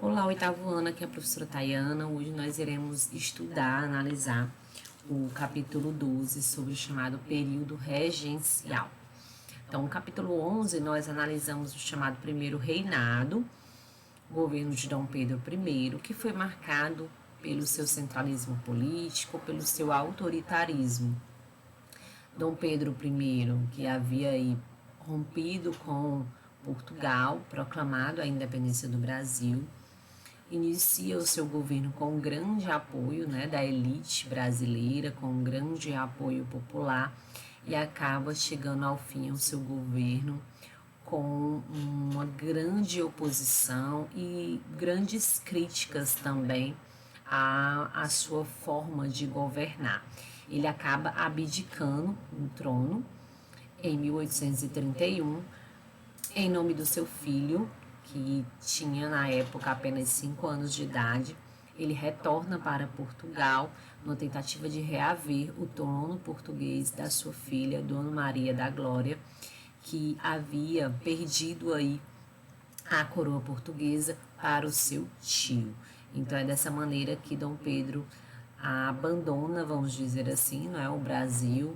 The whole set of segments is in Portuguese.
Olá, oitavo ano, aqui é a professora Tayana. Hoje nós iremos estudar, analisar o capítulo 12 sobre o chamado período regencial. Então, no capítulo 11, nós analisamos o chamado primeiro reinado, governo de Dom Pedro I, que foi marcado pelo seu centralismo político, pelo seu autoritarismo. Dom Pedro I, que havia aí rompido com Portugal, proclamado a independência do Brasil, inicia o seu governo com um grande apoio, da elite brasileira, com um grande apoio popular, e acaba chegando ao fim o seu governo com uma grande oposição e grandes críticas também à sua forma de governar. Ele acaba abdicando do trono em 1831, em nome do seu filho, que tinha na época apenas 5 anos de idade. Ele retorna para Portugal numa tentativa de reaver o trono português da sua filha, Dona Maria da Glória, que havia perdido aí a coroa portuguesa para o seu tio. Então é dessa maneira que Dom Pedro abandona, vamos dizer assim, o Brasil,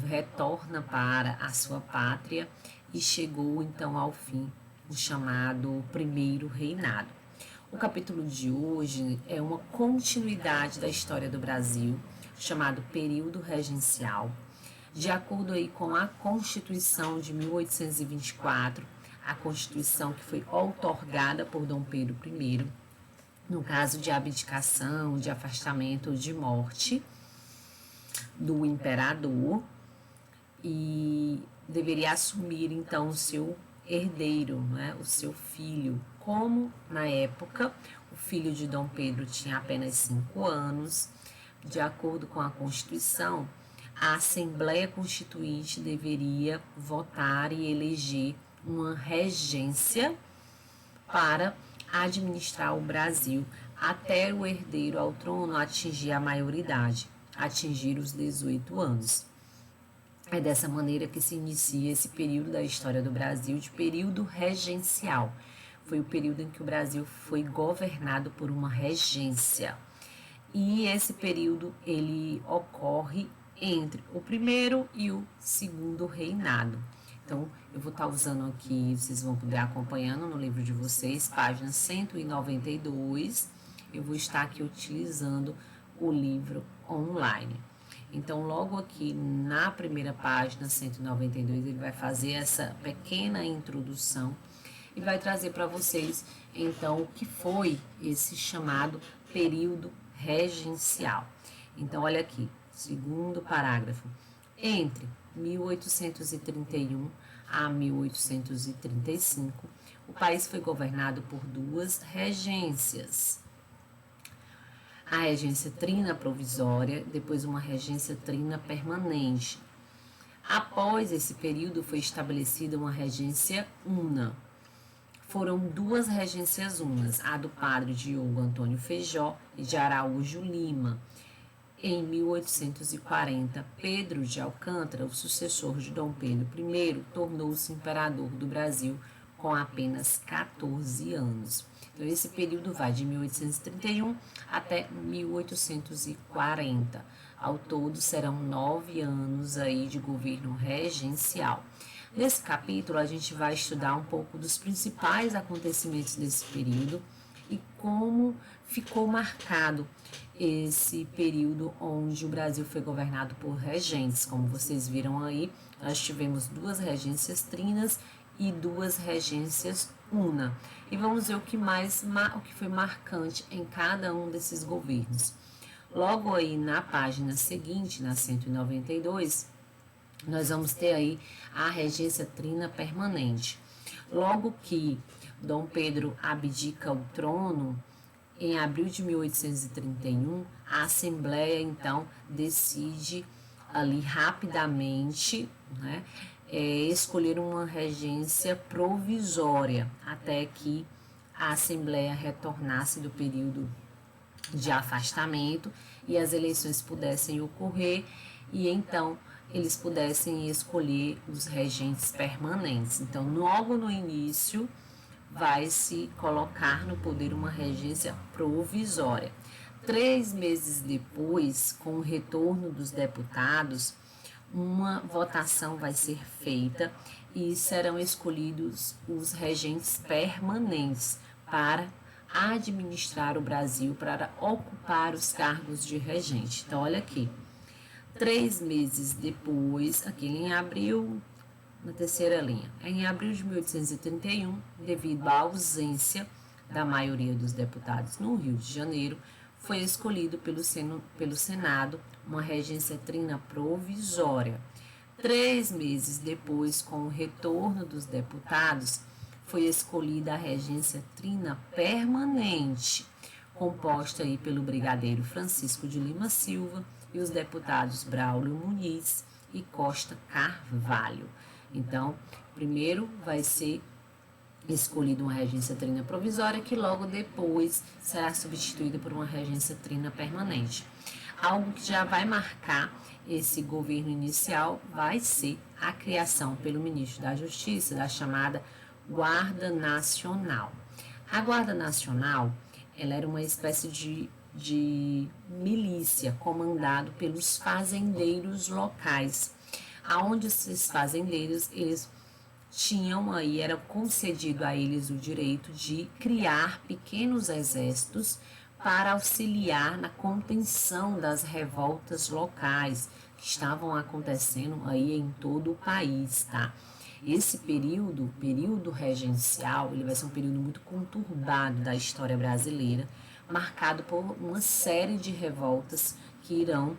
retorna para a sua pátria e chegou então ao fim o chamado primeiro reinado. O capítulo de hoje é uma continuidade da história do Brasil, chamado período regencial. De acordo aí com a Constituição de 1824, a Constituição que foi outorgada por Dom Pedro I, no caso de abdicação, de afastamento ou de morte do imperador, e deveria assumir então o seu herdeiro, o seu filho. Como na época o filho de Dom Pedro tinha apenas 5 anos, de acordo com a Constituição, a Assembleia Constituinte deveria votar e eleger uma regência para administrar o Brasil até o herdeiro ao trono atingir a maioridade, atingir os 18 anos. É dessa maneira que se inicia esse período da história do Brasil, de período regencial. Foi o período em que o Brasil foi governado por uma regência. E esse período ele ocorre entre o primeiro e o segundo reinado. Então, eu vou estar usando aqui, vocês vão poder acompanhando no livro de vocês, página 192. Eu vou estar aqui utilizando o livro online. Então, logo aqui na primeira página, 192, ele vai fazer essa pequena introdução e vai trazer para vocês, então, o que foi esse chamado período regencial. Então, olha aqui, segundo parágrafo. Entre 1831 a 1835, o país foi governado por 2 regências. A regência trina provisória, depois uma regência trina permanente. Após esse período foi estabelecida uma regência una. Foram 2 regências unas, a do padre Diogo Antônio Feijó e de Araújo Lima. Em 1840, Pedro de Alcântara, o sucessor de Dom Pedro I, tornou-se imperador do Brasil com apenas 14 anos. Então, esse período vai de 1831 até 1840. Ao todo, serão 9 anos aí de governo regencial. Nesse capítulo, a gente vai estudar um pouco dos principais acontecimentos desse período e como ficou marcado esse período onde o Brasil foi governado por regentes. Como vocês viram aí, nós tivemos 2 regências trinas e 2 regências una. E vamos ver o que foi marcante em cada um desses governos. Logo aí na página seguinte, na 192, nós vamos ter aí a regência trina permanente. Logo que Dom Pedro abdica o trono, em abril de 1831, a Assembleia então decide ali rapidamente, escolher uma regência provisória até que a Assembleia retornasse do período de afastamento e as eleições pudessem ocorrer e então eles pudessem escolher os regentes permanentes. Então, logo no início, vai se colocar no poder uma regência provisória. 3 meses depois, com o retorno dos deputados, uma votação vai ser feita e serão escolhidos os regentes permanentes para administrar o Brasil, para ocupar os cargos de regente. Então, olha aqui, 3 meses depois, aqui em abril, na terceira linha, em abril de 1831, devido à ausência da maioria dos deputados no Rio de Janeiro, foi escolhido pelo Senado uma regência trina provisória. 3 meses depois, com o retorno dos deputados, foi escolhida a regência trina permanente, composta aí pelo brigadeiro Francisco de Lima Silva e os deputados Braulio Muniz e Costa Carvalho. Então, primeiro vai ser escolhida uma regência trina provisória, que logo depois será substituída por uma regência trina permanente. Algo que já vai marcar esse governo inicial vai ser a criação pelo ministro da Justiça da chamada Guarda Nacional. A Guarda Nacional, ela era uma espécie de milícia comandado pelos fazendeiros locais, aonde esses fazendeiros, eles tinham aí, era concedido a eles o direito de criar pequenos exércitos para auxiliar na contenção das revoltas locais que estavam acontecendo aí em todo o país, tá? Esse período regencial, ele vai ser um período muito conturbado da história brasileira, marcado por uma série de revoltas que irão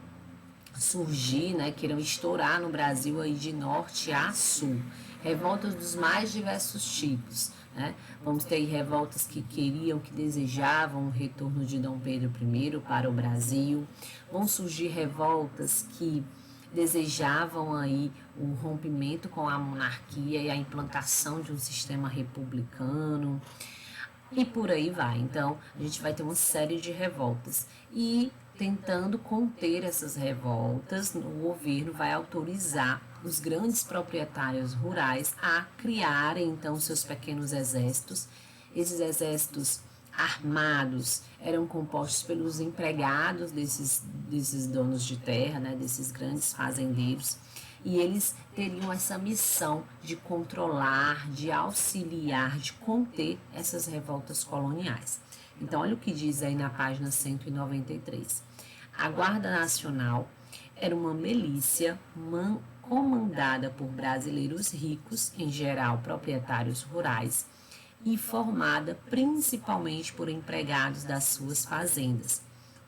surgir, né, que irão estourar no Brasil aí de norte a sul. Revoltas dos mais diversos tipos, né? Vamos ter aí revoltas que queriam, que desejavam o retorno de Dom Pedro I para o Brasil. Vão surgir revoltas que desejavam aí o rompimento com a monarquia e a implantação de um sistema republicano. E por aí vai. Então, a gente vai ter uma série de revoltas. E tentando conter essas revoltas, o governo vai autorizar os grandes proprietários rurais a criarem, então, seus pequenos exércitos. Esses exércitos armados eram compostos pelos empregados desses donos de terra, né, desses grandes fazendeiros, e eles teriam essa missão de controlar, de auxiliar, de conter essas revoltas coloniais. Então, olha o que diz aí na página 193. A Guarda Nacional era uma milícia comandada por brasileiros ricos, em geral proprietários rurais, e formada principalmente por empregados das suas fazendas.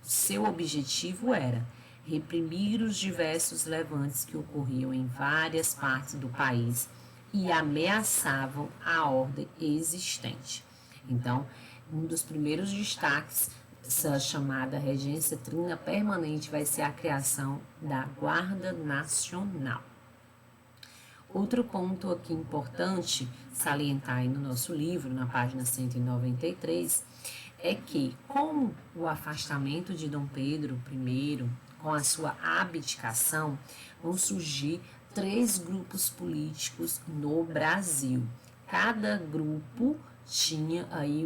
O seu objetivo era reprimir os diversos levantes que ocorriam em várias partes do país e ameaçavam a ordem existente. Então, um dos primeiros destaques dessa chamada regência trina permanente vai ser a criação da Guarda Nacional. Outro ponto aqui importante salientar aí no nosso livro, na página 193, é que com o afastamento de Dom Pedro I, com a sua abdicação, vão surgir 3 grupos políticos no Brasil. Cada grupo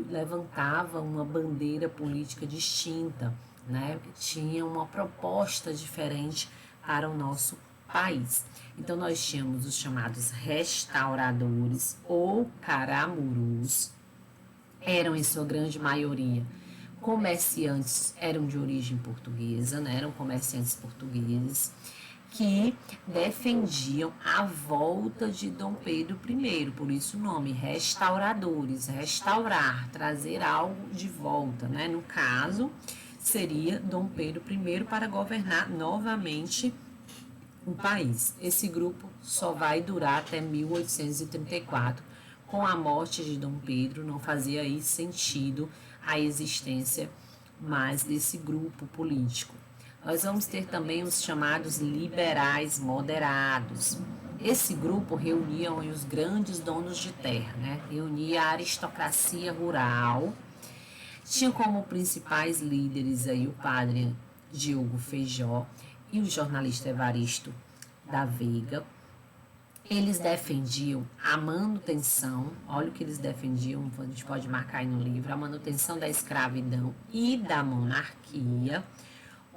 levantava uma bandeira política distinta, né? Tinha uma proposta diferente para o nosso país. Então, nós tínhamos os chamados restauradores ou caramurus, eram em sua grande maioria comerciantes, eram de origem portuguesa, né? Eram comerciantes portugueses que defendiam a volta de Dom Pedro I, por isso o nome, restauradores, restaurar, trazer algo de volta, né? No caso, seria Dom Pedro I para governar novamente o país. Esse grupo só vai durar até 1834. Com a morte de Dom Pedro, não fazia aí sentido a existência mais desse grupo político. Nós vamos ter também os chamados liberais moderados. Esse grupo reunia os grandes donos de terra, né? Reunia a aristocracia rural. Tinha como principais líderes aí o padre Diogo Feijó e o jornalista Evaristo da Veiga. Eles defendiam a manutenção, olha o que eles defendiam, a gente pode marcar aí no livro, a manutenção da escravidão e da monarquia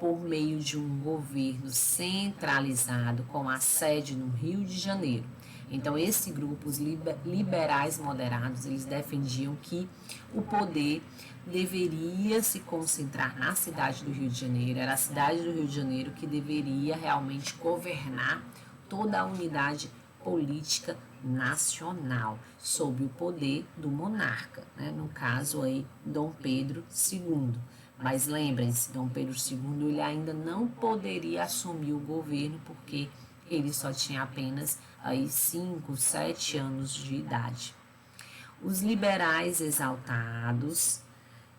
por meio de um governo centralizado com a sede no Rio de Janeiro. Então, esse grupo, os liberais moderados, eles defendiam que o poder deveria se concentrar na cidade do Rio de Janeiro, era a cidade do Rio de Janeiro que deveria realmente governar toda a unidade política nacional, sob o poder do monarca, né? No caso aí, Dom Pedro II. Mas lembrem-se, Dom Pedro II ele ainda não poderia assumir o governo porque ele só tinha apenas aí 5, 7 anos de idade. Os liberais exaltados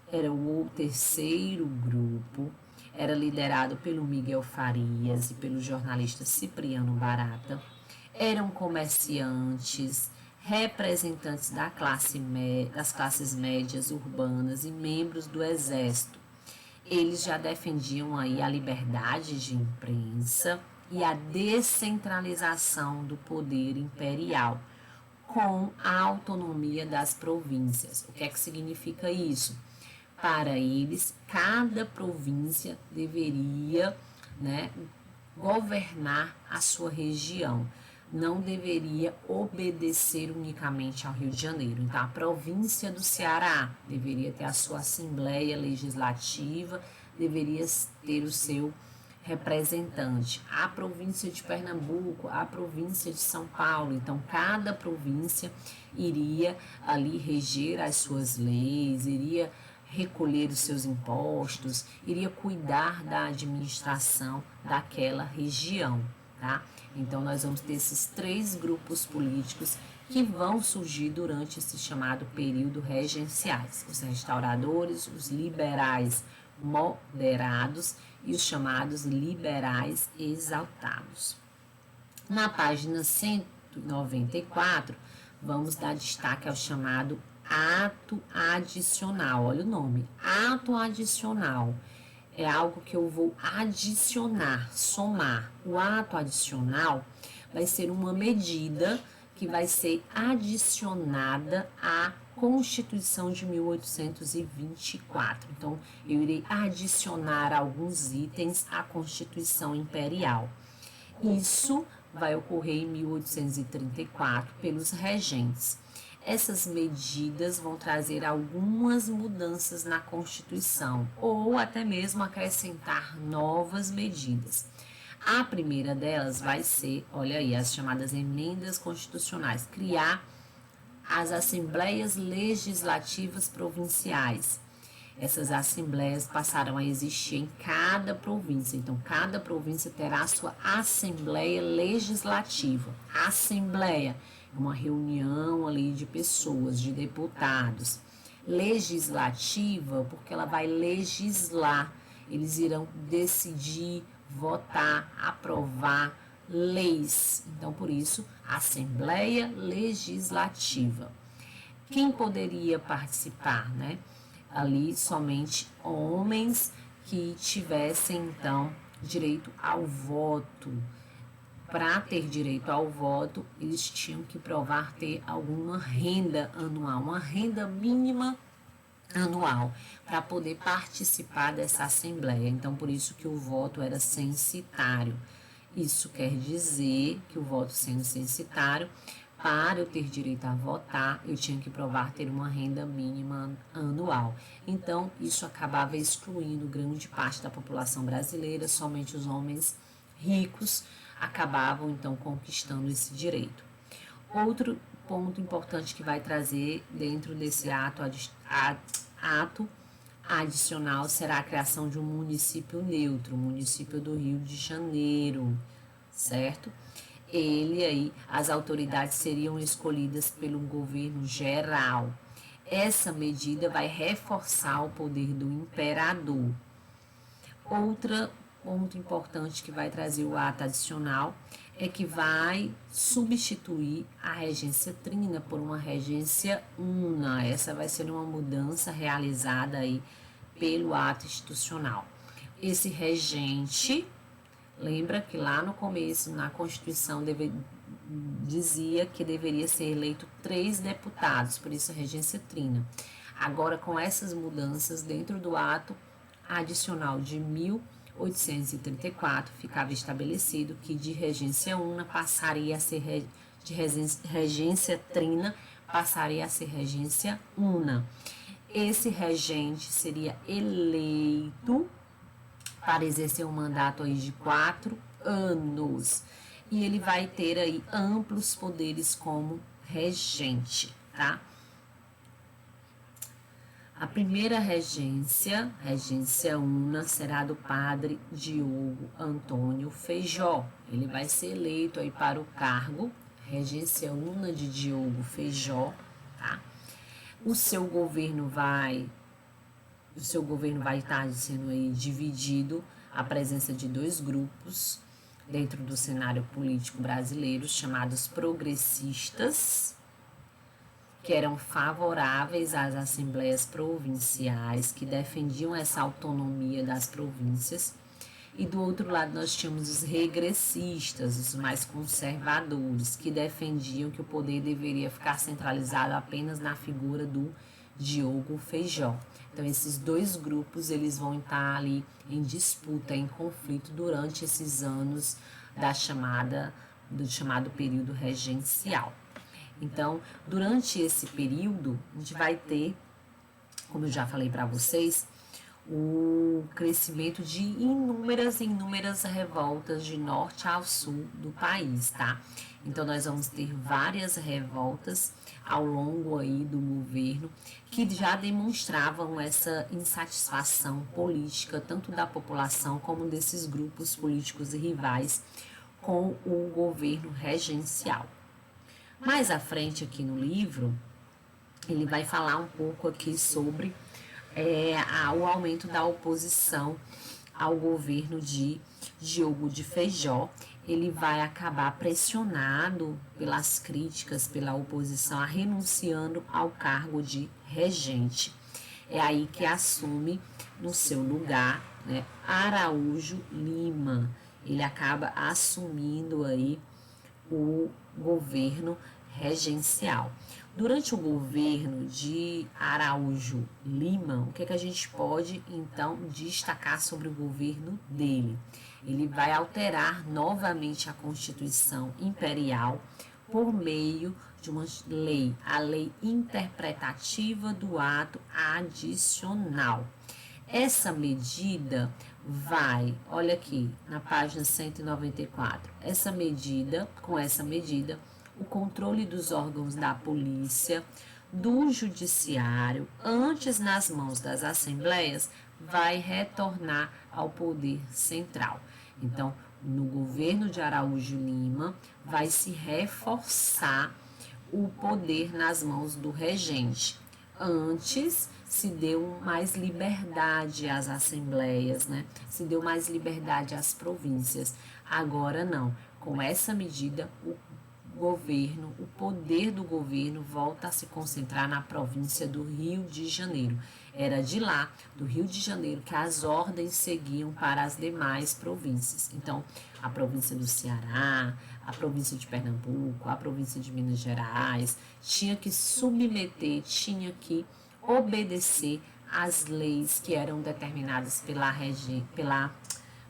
era o terceiro grupo, era liderado pelo Miguel Farias e pelo jornalista Cipriano Barata. Eram comerciantes, representantes das classes médias urbanas e membros do exército. Eles já defendiam aí a liberdade de imprensa e a descentralização do poder imperial, com a autonomia das províncias. O que é que significa isso? Para eles, cada província deveria, né, governar a sua região, não deveria obedecer unicamente ao Rio de Janeiro. Então, a província do Ceará deveria ter a sua Assembleia Legislativa, deveria ter o seu representante. A província de Pernambuco, a província de São Paulo. Então, cada província iria ali reger as suas leis, iria recolher os seus impostos, iria cuidar da administração daquela região, tá? Então, nós vamos ter esses 3 grupos políticos que vão surgir durante esse chamado período regenciais. Os restauradores, os liberais moderados e os chamados liberais exaltados. Na página 194, vamos dar destaque ao chamado ato adicional. Olha o nome, ato adicional. É algo que eu vou adicionar, somar. O ato adicional vai ser uma medida que vai ser adicionada à Constituição de 1824. Então, eu irei adicionar alguns itens à Constituição Imperial. Isso vai ocorrer em 1834 pelos regentes. Essas medidas vão trazer algumas mudanças na Constituição ou até mesmo acrescentar novas medidas. A primeira delas vai ser, olha aí, as chamadas emendas constitucionais, criar as assembleias legislativas provinciais. Essas assembleias passarão a existir em cada província. Então, cada província terá a sua assembleia legislativa. Assembleia é uma reunião ali de pessoas, de deputados. Legislativa, porque ela vai legislar. Eles irão decidir, votar, aprovar leis. Então, por isso, Assembleia Legislativa. Quem poderia participar, né? Ali somente homens que tivessem, então, direito ao voto. Para ter direito ao voto, eles tinham que provar ter alguma renda anual, uma renda mínima anual, para poder participar dessa assembleia. Então, por isso que o voto era censitário. Isso quer dizer que o voto sendo censitário, para eu ter direito a votar, eu tinha que provar ter uma renda mínima anual. Então, isso acabava excluindo grande parte da população brasileira, somente os homens ricos acabavam, então, conquistando esse direito. Outro ponto importante que vai trazer dentro desse ato adicional será a criação de um município neutro, o município do Rio de Janeiro, certo? Ele aí, as autoridades seriam escolhidas pelo governo geral. Essa medida vai reforçar o poder do imperador. Outro ponto importante que vai trazer o ato adicional é que vai substituir a regência trina por uma regência una. Essa vai ser uma mudança realizada aí pelo ato institucional. Esse regente, lembra que lá no começo, na Constituição, dizia que deveria ser eleito 3 deputados, por isso a regência trina. Agora, com essas mudanças, dentro do ato adicional de 1834, ficava estabelecido que de regência una passaria a ser de regência trina, passaria a ser regência una. Esse regente seria eleito para exercer um mandato aí de 4 anos. E ele vai ter aí amplos poderes como regente, tá? A primeira regência una, será do padre Diogo Antônio Feijó. Ele vai ser eleito aí para o cargo, regência una de Diogo Feijó, tá? O seu governo vai estar sendo aí dividido, a presença de 2 grupos dentro do cenário político brasileiro, chamados progressistas, que eram favoráveis às assembleias provinciais, que defendiam essa autonomia das províncias. E do outro lado nós tínhamos os regressistas, os mais conservadores, que defendiam que o poder deveria ficar centralizado apenas na figura do Diogo Feijó. Então esses 2 grupos eles vão estar ali em disputa, em conflito durante esses anos do chamado período regencial. Então, durante esse período, a gente vai ter, como eu já falei para vocês, o crescimento de inúmeras revoltas de norte ao sul do país, tá? Então, nós vamos ter várias revoltas ao longo aí do governo que já demonstravam essa insatisfação política, tanto da população como desses grupos políticos rivais com o governo regencial. Mais à frente aqui no livro, ele vai falar um pouco aqui sobre o aumento da oposição ao governo de Diogo de Feijó. Ele vai acabar pressionado pelas críticas, pela oposição, renunciando ao cargo de regente. É aí que assume no seu lugar, né, Araújo Lima. Ele acaba assumindo aí o governo regencial. Durante o governo de Araújo Lima, o que a gente pode então destacar sobre o governo dele? Ele vai alterar novamente a Constituição Imperial por meio de uma lei, a Lei Interpretativa do Ato Adicional. Essa medida vai, olha aqui, na página 194, com essa medida, o controle dos órgãos da polícia, do judiciário, antes nas mãos das assembleias, vai retornar ao poder central. Então, no governo de Araújo Lima, vai se reforçar o poder nas mãos do regente. Antes se deu mais liberdade às assembleias, né? Se deu mais liberdade às províncias. Agora não. Com essa medida, o poder do governo volta a se concentrar na província do Rio de Janeiro. Era de lá, do Rio de Janeiro, que as ordens seguiam para as demais províncias. Então, a província do Ceará, a província de Pernambuco, a província de Minas Gerais, tinha que submeter, tinha que obedecer às leis que eram determinadas pela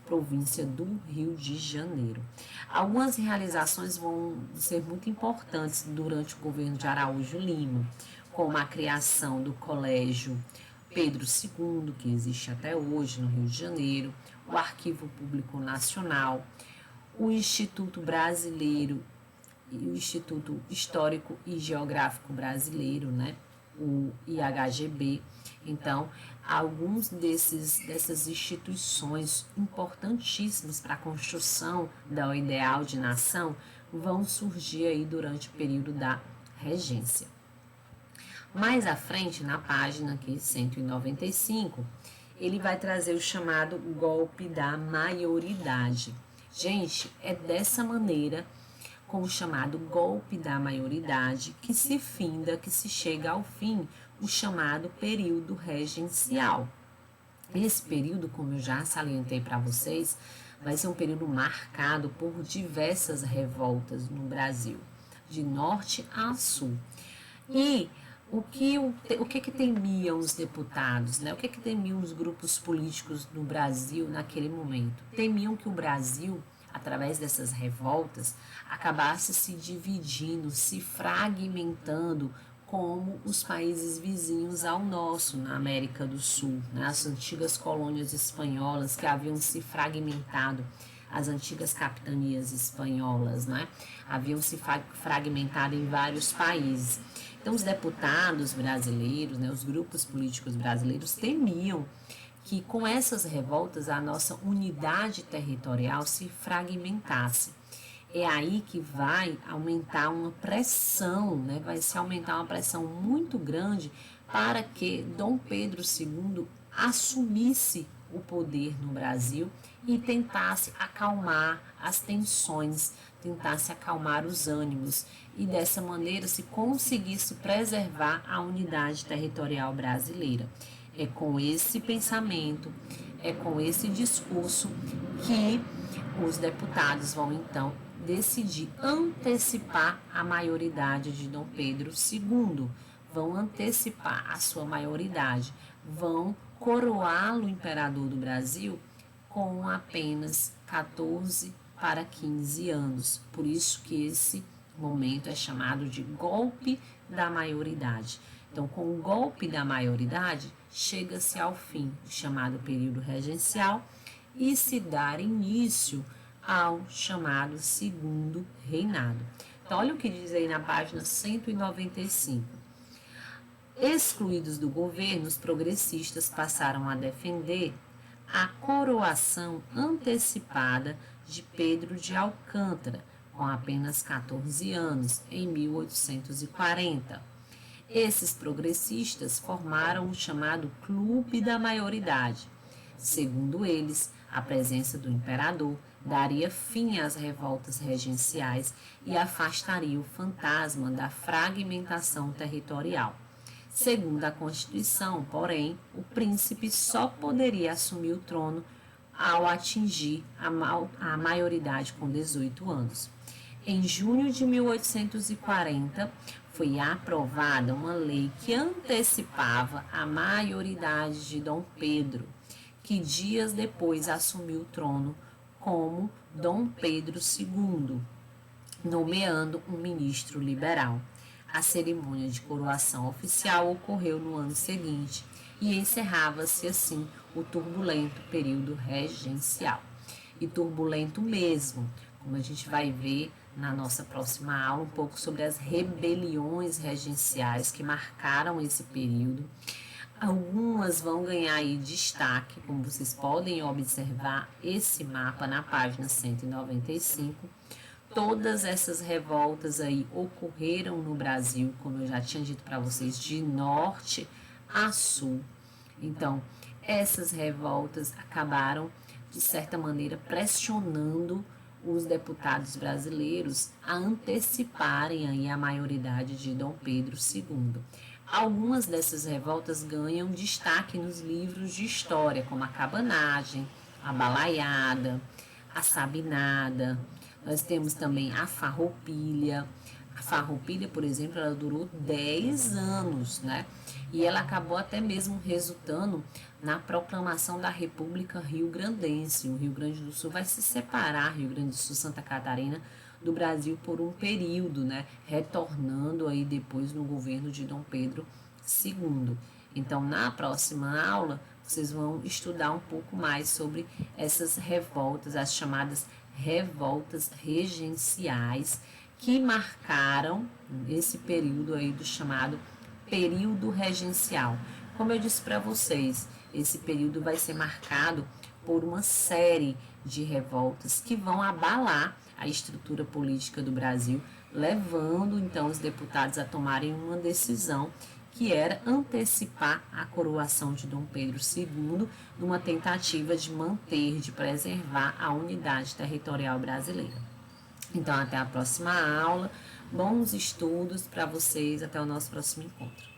província do Rio de Janeiro. Algumas realizações vão ser muito importantes durante o governo de Araújo Lima, como a criação do Colégio Pedro II, que existe até hoje no Rio de Janeiro, o Arquivo Público Nacional, o Instituto Brasileiro e o Instituto Histórico e Geográfico Brasileiro, né? O IHGB. Então, alguns dessas instituições importantíssimas para a construção do ideal de nação vão surgir aí durante o período da regência. Mais à frente, na página aqui, 195, ele vai trazer o chamado golpe da maioridade. Gente, é dessa maneira, com o chamado golpe da maioridade, que se chega ao fim o chamado período regencial. Esse período, como eu já salientei para vocês, vai ser um período marcado por diversas revoltas no Brasil, de norte a sul. E o que temiam os deputados, né? O que temiam os grupos políticos no Brasil naquele momento? Temiam que o Brasil, através dessas revoltas, acabasse se dividindo, se fragmentando, como os países vizinhos ao nosso, na América do Sul, né? As antigas colônias espanholas que haviam se fragmentado, as antigas capitanias espanholas, né? Haviam se fragmentado em vários países. Então, os deputados brasileiros, né, os grupos políticos brasileiros temiam que com essas revoltas a nossa unidade territorial se fragmentasse. É aí que vai aumentar uma pressão, né? Vai se aumentar uma pressão muito grande para que Dom Pedro II assumisse o poder no Brasil e tentasse acalmar as tensões, tentasse acalmar os ânimos e dessa maneira se conseguisse preservar a unidade territorial brasileira. É com esse pensamento, é com esse discurso que os deputados vão então decidir antecipar a maioridade de Dom Pedro II, vão antecipar a sua maioridade, vão coroá-lo imperador do Brasil com apenas 14 para 15 anos. Por isso que esse momento é chamado de golpe da maioridade. Então, com o golpe da maioridade, chega-se ao fim do chamado período regencial e se dá início ao chamado segundo reinado. Então, olha o que diz aí na página 195. Excluídos do governo, os progressistas passaram a defender a coroação antecipada de Pedro de Alcântara, com apenas 14 anos, em 1840. Esses progressistas formaram o chamado Clube da Maioridade. Segundo eles, a presença do imperador daria fim às revoltas regenciais e afastaria o fantasma da fragmentação territorial. Segundo a Constituição, porém, o príncipe só poderia assumir o trono ao atingir a maioridade com 18 anos. Em junho de 1840, foi aprovada uma lei que antecipava a maioridade de Dom Pedro, que dias depois assumiu o trono como Dom Pedro II, nomeando um ministro liberal. A cerimônia de coroação oficial ocorreu no ano seguinte e encerrava-se assim o turbulento período regencial. E turbulento mesmo, como a gente vai ver na nossa próxima aula, um pouco sobre as rebeliões regenciais que marcaram esse período. Algumas vão ganhar aí destaque, como vocês podem observar esse mapa na página 195. Todas essas revoltas aí ocorreram no Brasil, como eu já tinha dito para vocês, de norte a sul. Então, essas revoltas acabaram, de certa maneira, pressionando os deputados brasileiros a anteciparem aí a maioridade de Dom Pedro II. Algumas dessas revoltas ganham destaque nos livros de história, como a Cabanagem, a Balaiada, a Sabinada. Nós temos também a Farroupilha. A Farroupilha, por exemplo, ela durou 10 anos, né? E ela acabou até mesmo resultando na proclamação da República Rio-Grandense. O Rio Grande do Sul vai se separar, Rio Grande do Sul, Santa Catarina, do Brasil por um período, né? Retornando aí depois no governo de Dom Pedro II. Então, na próxima aula, vocês vão estudar um pouco mais sobre essas revoltas, as chamadas revoltas regenciais, que marcaram esse período aí do chamado período regencial. Como eu disse para vocês, esse período vai ser marcado por uma série de revoltas que vão abalar a estrutura política do Brasil, levando então os deputados a tomarem uma decisão que era antecipar a coroação de Dom Pedro II numa tentativa de manter, de preservar a unidade territorial brasileira. Então, até a próxima aula. Bons estudos para vocês. Até o nosso próximo encontro.